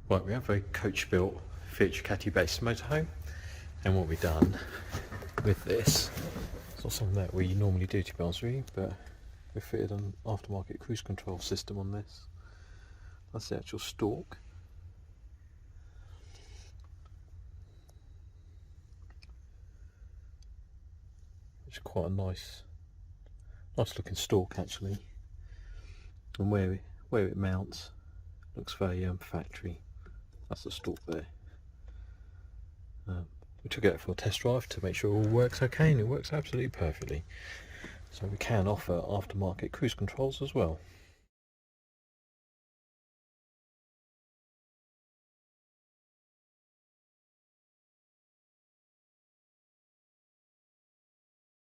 Right, we have a coach built feature caddy based motorhome, and what we've done with this, it's not something that we normally do to be honest with you, but we fitted an aftermarket cruise control system on this. That's the actual stalk. It's quite a nice looking stalk actually, and where it mounts looks very factory. That's the stalk there. We took it out for a test drive to make sure it all works okay, and it works absolutely perfectly. So we can offer aftermarket cruise controls as well.